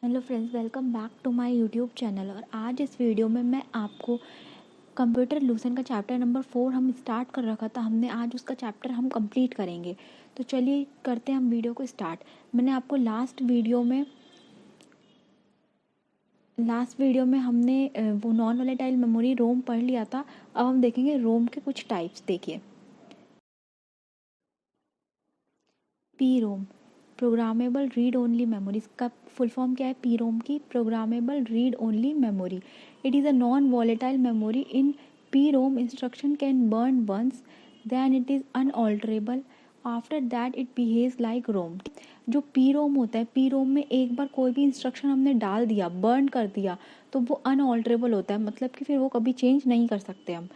Hello friends, welcome back to my YouTube channel. और आज इस वीडियो में मैं आपको कंप्यूटर लूसेंट का चैप्टर नंबर 4 हम स्टार्ट कर रखा था, हमने आज उसका चैप्टर हम कंप्लीट करेंगे। तो चलिए करते हैं हम वीडियो को स्टार्ट। मैंने आपको लास्ट वीडियो में हमने वो नॉन वोलेटाइल मेमोरी रोम पढ़ लिया था। अब हम देखेंगे रोम के कुछ टाइप्स। देखिए, P ROM programmable read only memory, इसका फुल फॉर्म क्या है? पी रोम की programmable read only memory. It is a non volatile memory. In P ROM instruction can burn once, then it is unalterable, after that it behaves like ROM. जो P रोम होता है, P रोम में एक बार कोई भी instruction हमने डाल दिया, बर्न कर दिया, तो वो अनऑल्टरेबल होता है, मतलब कि फिर वो कभी चेंज नहीं कर सकते हम।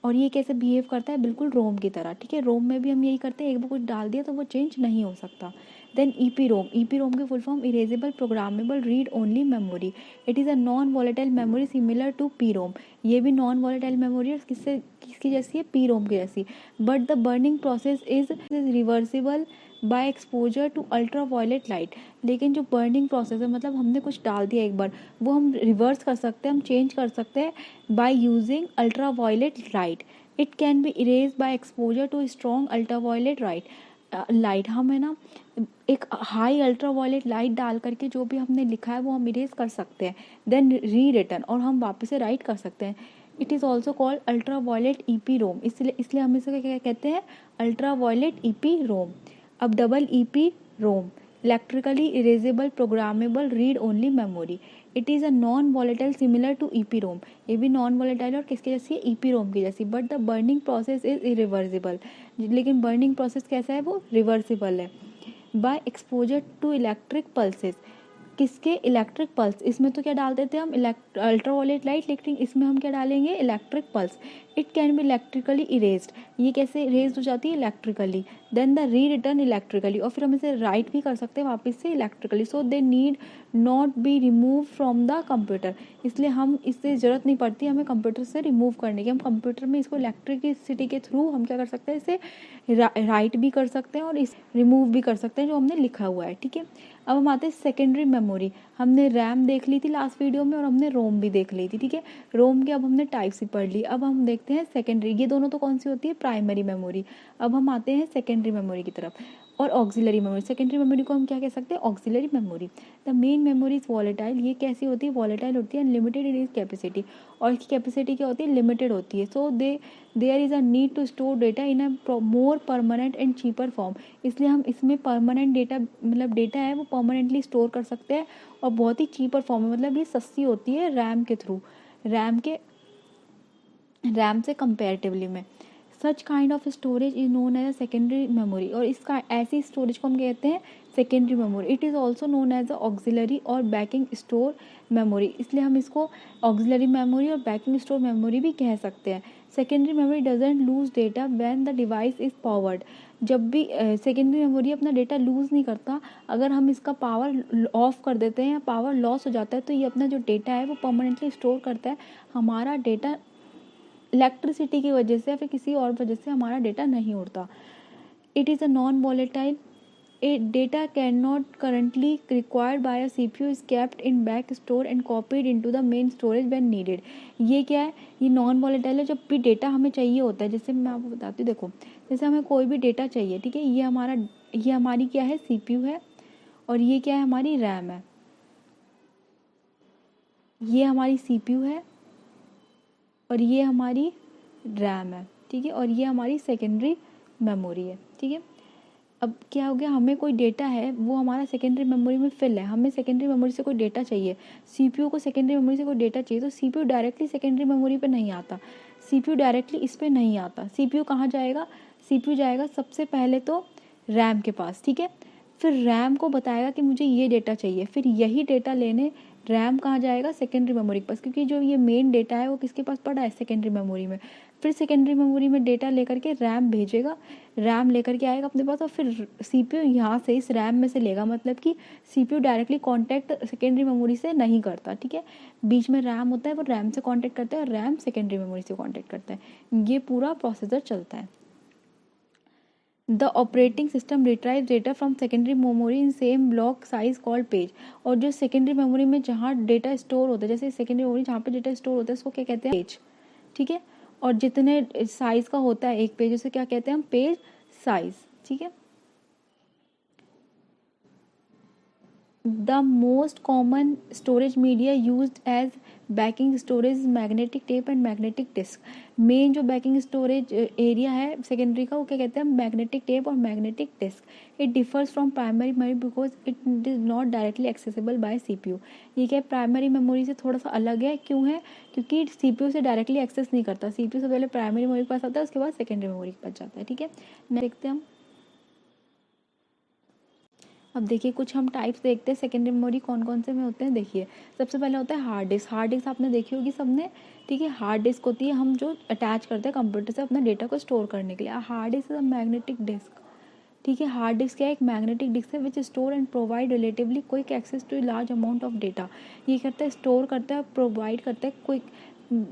और ये कैसे बिहेव करता है? बिल्कुल रोम की तरह। ठीक है, रोम में भी हम यही करते हैं, एक बार कुछ डाल दिया तो वो चेंज नहीं हो सकता। देन ईपी रोम की full form erasable programmable read only memory. It is a non volatile memory similar to P ROM. ये भी नॉन वॉलेटाइल मेमोरी है, किसकी जैसी है? पी रोम की जैसी। But the burning process is reversible by exposure to ultra violet light. लेकिन जो बर्निंग प्रोसेस है, मतलब हमने कुछ डाल दिया एक बार, वो हम रिवर्स कर सकते हैं, हम चेंज कर सकते हैं by using ultra violet light. It can be erase by exposure to strong ultra violet light. हम है ना, एक हाई अल्ट्रा वायलेट लाइट डाल करके जो भी हमने लिखा है वो हम इरेज कर सकते हैं, देन री रिटर्न, और हम वापस से राइट कर सकते हैं। It is also called ultra violet EP ROM. इसलिए इसलिए हम इसे क्या कहते हैं? Ultra violet EP ROM. अब double EP ROM, electrically erasable programmable read only memory. It is a non volatile similar to EP ROM. ये भी नॉन वॉलेटाइल और किसके जैसी है? ईपी रोम की जैसी। But the burning process is irreversible. लेकिन बर्निंग प्रोसेस कैसा है? वो रिवर्सिबल है। By exposure to electric pulses. किसके? Electric pulse. इसमें तो क्या डाल देते हैं हम? अल्ट्रावायलेट लाइट, लेकिन इसमें हम क्या डालेंगे? Electric pulse. It can B electrically erased. ये कैसे इरेज हो जाती है? इलेक्ट्रिकली। देन द री रिटर्न इलेक्ट्रिकली, और फिर हम इसे राइट भी कर सकते हैं वापस से electrically. So they need not be remove from the computer. इसलिए हम इससे ज़रूरत नहीं पड़ती हमें कंप्यूटर से रिमूव करने की। हम कंप्यूटर में इसको इलेक्ट्रिसिटी के थ्रू हम क्या कर सकते हैं? इसे राइट भी कर सकते हैं और इस रिमूव भी कर सकते हैं जो हमने लिखा हुआ है। ठीक है, अब हम आते हैं सेकेंडरी मेमोरी। हमने रैम देख ली थी लास्ट वीडियो में और हमने रोम भी देख ली थी। ठीक है, रोम के अब हमने टाइप्स ही पढ़ ली। अब हम देखते हैं सेकेंडरी। ये दोनों तो कौन सी होती है? Primary memory. अब हम आते हैं सेकेंडरी मेमोरी की तरफ, और ऑक्सिलरी मेमोरी। सेकेंडरी मेमोरी को हम क्या कह सकते हैं? Auxiliary memory. The main memory is volatile. ये कैसी होती है? वॉलेटाइल होती है, लिमिटेड इन इज कैपेसिटी। और इसकी कैपेसिटी क्या होती है? लिमिटेड होती है। So there is a need to store data in a more permanent and cheaper form. इसलिए हम इसमें परमानेंट डेटा, मतलब डेटा है वो परमानेंटली स्टोर कर सकते हैं, और बहुत ही चीपर फॉर्म में, मतलब ये सस्ती होती है रैम के थ्रू, रैम से कंपेरेटिवली में। Such kind of storage is known as a secondary memory. और इसका ऐसी स्टोरेज को हम कहते हैं secondary memory. It is also known as a auxiliary और बैकिंग स्टोर मेमोरी। इसलिए हम इसको ऑक्सिलरी मेमोरी और बैकिंग स्टोर मेमोरी भी कह सकते हैं। Secondary memory doesn't lose data when the device is powered. जब भी सेकेंडरी मेमोरी अपना डेटा लूज़ नहीं करता, अगर हम इसका पावर ऑफ कर देते हैं या पावर लॉस हो जाता है, तो ये अपना जो डेटा है वो परमानेंटली स्टोर करता है। हमारा डेटा इलेक्ट्रिसिटी की वजह से या फिर किसी और वजह से हमारा डेटा नहीं उड़ता। It is a non volatile. Data can not currently required by a CPU is kept in back store and copied into the main storage when needed. ये क्या है? ये नॉन वॉलेटाइल है। जब भी डेटा हमें चाहिए होता है, जैसे मैं आपको बताती हूँ, देखो जैसे हमें कोई भी डेटा चाहिए, ठीक है, ये हमारी क्या है? सीपीयू है, और ये क्या है? हमारी रैम है। ये हमारी सीपीयू है और ये हमारी रैम है। ठीक है, और ये हमारी सेकेंडरी मेमोरी है। ठीक है, अब क्या हो गया? हमें कोई डेटा है वो हमारा सेकेंडरी मेमोरी में फिल है, हमें सेकेंडरी मेमोरी से कोई डेटा चाहिए, सीपीयू को सेकेंडरी मेमोरी से कोई डेटा चाहिए, तो सीपीयू डायरेक्टली सेकेंडरी मेमोरी पे नहीं आता, सीपीयू डायरेक्टली इस पे नहीं आता। सीपीयू कहाँ जाएगा? सीपीयू जाएगा सबसे पहले तो रैम के पास। ठीक है, फिर रैम को बताएगा कि मुझे ये डेटा चाहिए, फिर यही डेटा लेने रैम कहाँ जाएगा? सेकेंडरी मेमोरी के पास, क्योंकि जो ये मेन डेटा है वो किसके पास पड़ा है? सेकेंडरी मेमोरी में। फिर सेकेंडरी मेमोरी में डेटा लेकर के रैम भेजेगा, रैम लेकर के आएगा अपने पास, और फिर सीपीयू यहाँ से इस रैम में से लेगा। मतलब कि CPU directly contact secondary memory से नहीं करता। ठीक है, बीच में रैम होता है, वो रैम से कांटेक्ट करता है और रैम सेकेंडरी मेमोरी से कांटेक्ट करता है। ये पूरा प्रोसीजर चलता है। The operating system retrieve data from secondary memory in same block size called page. और जो सेकेंडरी मेमोरी में जहाँ डेटा स्टोर होता है, जैसे सेकेंडरी मेमोरी जहाँ पे डेटा स्टोर होता है उसको क्या कहते हैं, पेज। ठीक है, और जितने साइज का होता है एक पेज उसे क्या कहते हैं हम, पेज साइज। ठीक है, the most common storage media used as backing storage magnetic tape and magnetic disk. Main जो बैकिंग स्टोरेज एरिया है सेकेंडरी का वो क्या कहते हैं, मैग्नेटिक टेप और magnetic disk. It differs from primary memory because it is not directly accessible by CPU. ये क्या प्राइमरी मेमोरी से थोड़ा सा अलग है, क्यों है, क्योंकि सीपीयू से डायरेक्टली एक्सेस नहीं करता। सीपीयू से पहले प्राइमरी मेमोरी के पास आता है, उसके बाद सेकेंडरी मेमोरी के पास जाता है। ठीक है, देखते हैं हम। अब देखिए कुछ हम टाइप्स देखते हैं सेकेंडरी मेमोरी कौन कौन से में होते हैं। देखिए सबसे पहले होता है हार्ड डिस्क। हार्ड डिस्क आपने देखी होगी सबने। ठीक है, हार्ड डिस्क होती है हम जो अटैच करते हैं कंप्यूटर से अपना डेटा को स्टोर करने के लिए। Hard disk is a magnetic disk. ठीक है, हार्ड डिस्क क्या है, एक मैग्नेटिक डिस्क है which store and provide relatively quick access to large amount of data. ये करता है, स्टोर करता है, प्रोवाइड करता है क्विक,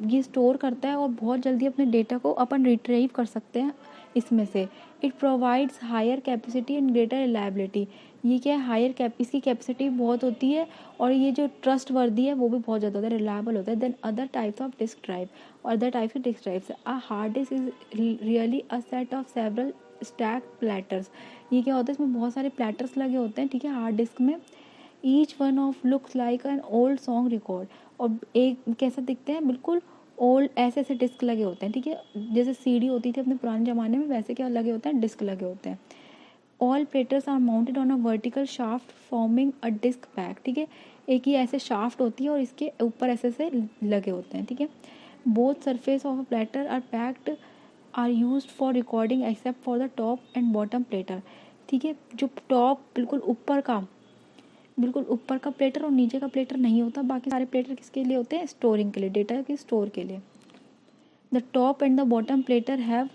ये स्टोर करता है और बहुत जल्दी अपने डेटा को अपन रिट्रीव कर सकते हैं इसमें से। It provides higher capacity and greater reliability. ये क्या है, हायर इसकी कैपेसिटी बहुत होती है और ये जो ट्रस्ट वर्दी है वो भी बहुत ज़्यादा होता है, रिलायबल होता है then other types of disk drive. और other types of disk drives, a hard disk is really a set of several stack platters. ये क्या होता है, इसमें बहुत सारे प्लेटर्स लगे होते हैं। ठीक है, हार्ड डिस्क में each one of looks like an old song record. और एक कैसा दिखते हैं, बिल्कुल ओल्ड, ऐसे ऐसे डिस्क लगे होते हैं। ठीक है, जैसे सीडी होती थी अपने पुराने ज़माने में, वैसे क्या लगे होते हैं, डिस्क लगे होते हैं। All platters are mounted on a vertical shaft forming a disk pack. ठीक है, एक ही ऐसे शाफ्ट होती है और इसके ऊपर ऐसे से लगे होते हैं। ठीक है, both surface of a platter are packed are use for recording except for the top and bottom platter. ठीक है, जो टॉप बिल्कुल ऊपर का प्लेटर और नीचे का प्लेटर नहीं होता, बाकी सारे प्लेटर किसके लिए होते हैं, स्टोरिंग के लिए, डेटा के स्टोर के लिए। The top and the bottom platter have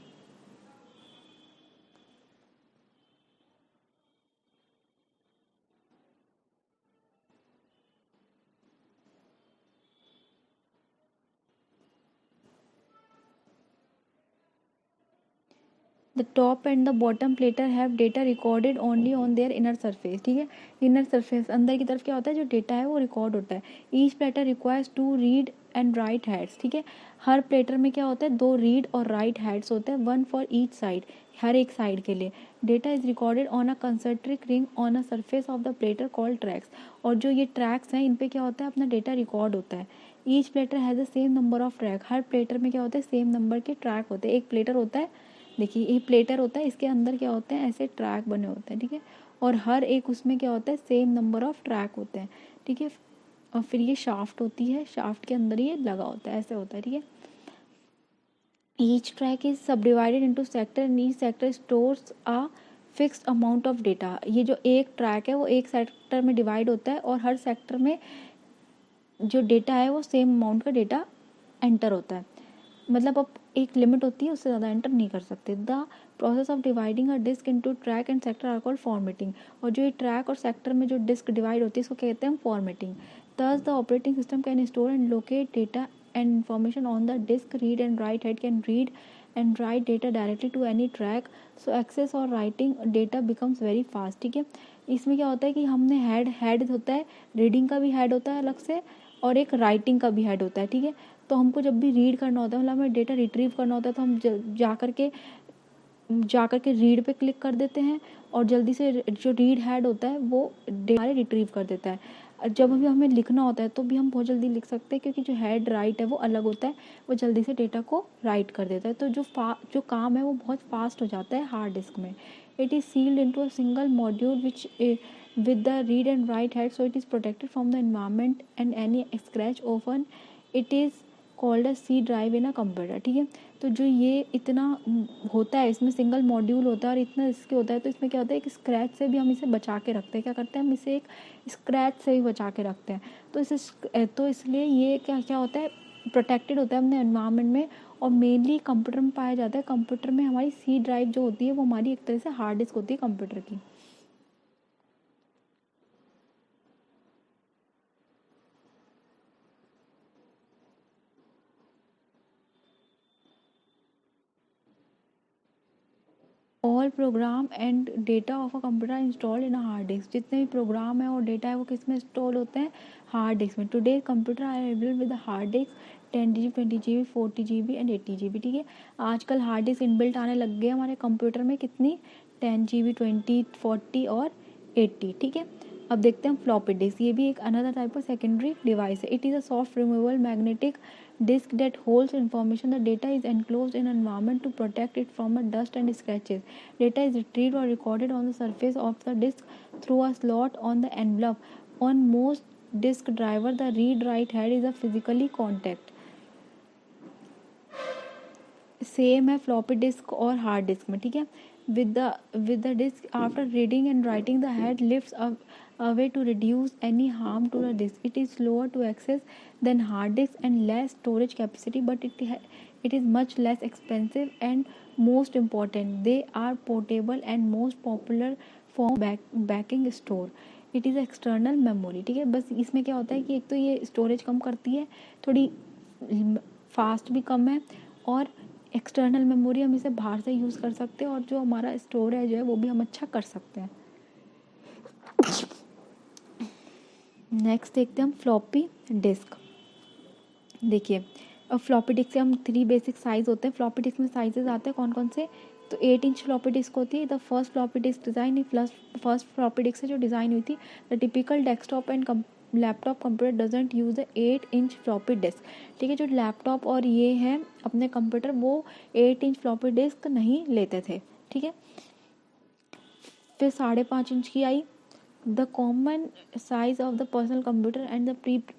the top and the bottom platter have data recorded only on their inner surface. ठीक है, इनर सरफेस अंदर की तरफ क्या होता है, जो डेटा है वो रिकॉर्ड होता है। Each platter requires two read and write heads. ठीक है, हर प्लेटर में क्या होता है, दो रीड और राइट हेड्स होते हैं, वन फॉर ईच साइड, हर एक साइड के लिए। Data is recorded on a concentric ring on a surface of the platter called tracks. और जो ये ट्रैक्स हैं इन पे क्या होता है, अपना डेटा रिकॉर्ड होता है। Each platter has the same number of track. Her platter में क्या होता है, सेम नंबर के ट्रैक होते हैं। एक प्लेटर होता है, देखिए ये प्लेटर होता है, इसके अंदर क्या होते हैं, ऐसे ट्रैक बने होते हैं। ठीक है, और हर एक उसमें क्या होता है, सेम नंबर ऑफ ट्रैक होते हैं। ठीक है, और फिर ये शाफ्ट होती है, शाफ्ट के अंदर ये लगा होता है, ऐसे होता है। ठीक है, ईच ट्रैक इज सब divided into sector and each sector stores a fixed amount of data. ये जो एक ट्रैक है वो एक सेक्टर में डिवाइड होता है और हर सेक्टर में जो डेटा है वो सेम अमाउंट का डेटा एंटर होता है। मतलब अब एक लिमिट होती है, उससे ज़्यादा एंटर नहीं कर सकते। The process of dividing a disk into track and sector are called formatting. और जो ये ट्रैक और सेक्टर में जो डिस्क डिवाइड होती है इसको कहते हैं formatting. Thus the operating system can store and locate data and information on the disk. Read and write head can read and write data directly to any track, so access और writing data becomes very fast. ठीक है, इसमें क्या होता है कि हमने head होता है, रीडिंग का भी हेड होता है अलग से और एक राइटिंग का भी हेड होता है। ठीक है, तो हमको जब भी रीड करना होता है, मतलब हमें डेटा रिट्रीव करना होता है, तो हम जा कर के रीड पे क्लिक कर देते हैं और जल्दी से जो रीड हेड होता है वो हमारे रिट्रीव कर देता है। जब भी हमें लिखना होता है तो भी हम बहुत जल्दी लिख सकते हैं, क्योंकि जो हेड राइट है वो अलग होता है, वो जल्दी से डेटा को राइट कर देता है। तो जो काम है वो बहुत फास्ट हो जाता है हार्ड डिस्क में। It is sealed into a single module which with the read and write head, so it is protected from the environment and any scratch. Often it is called a C drive in a computer. ठीक है, तो जो ये इतना होता है, इसमें single module होता है और इतना इसके होता है, तो इसमें क्या होता है कि स्क्रैच से भी हम इसे बचा के रखते हैं। क्या करते हैं, हम इसे एक स्क्रैच से भी बचा के रखते हैं। तो इसलिए ये क्या क्या होता है, प्रोटेक्टेड होता है अपने एनवायरनमेंट में और मेनली कंप्यूटर में पाया जाता है। कंप्यूटर में हमारी सी ड्राइव जो होती है वो हमारी एक तरह से हार्ड डिस्क होती है कंप्यूटर की। All programme and data of a computer installed in a hard disc. जितने भी प्रोग्राम है और डेटा है वो किस में इंस्टॉल होते हैं, हार्ड डिस्क में। Today computer are available with hard disk 10 GB 20 GB 40 GB and 80 GB। ठीक है, आजकल हार्ड डिस्क इनबिल्ट आने लग गए हमारे कंप्यूटर में, कितनी, 10 GB 20 40 और 80। ठीक है, अब देखते हैं फ्लॉपी डिस्क। ये भी एक another type of secondary device है। It is a soft removable magnetic disk that holds information. The data is enclosed in an environment to protect it from dust and scratches. Data is retrieved or recorded on the surface of the disk through a slot on the envelope. On most disk driver, the read-write head is a physically contact. Same है floppy disk और hard disk में। ठीक है, with the disk after reading and writing the head lifts away to reduce any harm to the disk. It is slower to access than hard disk and less storage capacity, but it is much less expensive, and most important, they are portable and most popular form backing store. It is external memory. ठीक है, बस इसमें क्या होता है कि एक तो ये स्टोरेज कम करती है, थोड़ी फास्ट भी कम है, और एक्सटर्नल मेमोरी हम इसे बाहर से यूज़ कर सकते हैं, और जो हमारा स्टोरेज है वो भी हम अच्छा कर सकते हैं। नेक्स्ट देखते हैं हम फ्लॉपी डिस्क। देखिए, अब फ्लॉपी डिस्क से हम 3 बेसिक साइज़ होते हैं। फ्लॉपी डिस्क में साइजेस आते हैं कौन कौन से, तो 8 इंच फ्लॉपी डिस्क होती है। The first floppy disk design first floppy disk से जो डिज़ाइन हुई थी, the typical desktop and laptop computer doesn't use the 8 inch floppy disk. ठीक है, जो लैपटॉप और ये है अपने कंप्यूटर, वो 8 इंच फ्लॉपी डिस्क नहीं लेते थे। ठीक है, फिर 5.5 इंच की आई। The common size of the personal computer and the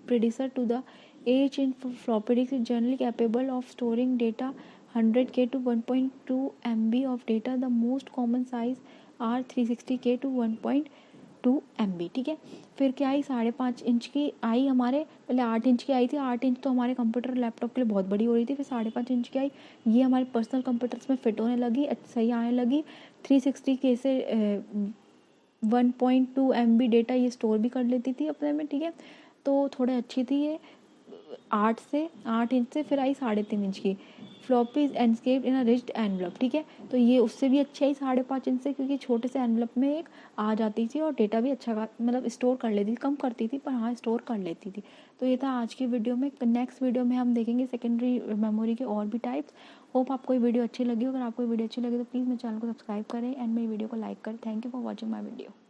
predecessor to the 8 inch floppy disk is generally capable of storing data 100K to 1.2 MB of data. The most common size are 360K to 1.2 MB। ठीक है, फिर क्या आई, 5.5 inch की आई हमारे, पहले 8 inch की आई थी। 8 inch तो हमारे कंप्यूटर लैपटॉप के लिए बहुत बड़ी हो रही थी। फिर 5.5 इंच की आई, ये हमारे पर्सनल कंप्यूटर्स में फिट होने लगी, सही आने लगी। 360K से 1.2 MB डेटा ये स्टोर भी कर लेती थी अपने में। ठीक है, तो थोड़े अच्छी थी ये। 8 इंच से फिर आई 3.5 इंच की floppy is encased in a rigid envelope. ठीक है, तो ये उससे भी अच्छी आई 5.5 इंच से, क्योंकि छोटे से एनवलप में एक आ जाती थी और डेटा भी अच्छा मतलब स्टोर कर लेती थी, कम करती थी पर हाँ स्टोर कर लेती थी। तो ये था आज की वीडियो में। नेक्स्ट वीडियो में हम देखेंगे सेकेंडरी मेमोरी के और भी टाइप्स। होप आपको ये वीडियो अच्छी लगी। अगर आपको ये वीडियो अच्छी लगी तो प्लीज़ मेरे चैनल को सब्सक्राइब करें एंड मेरी वीडियो को लाइक करें। Thank you for watching my video.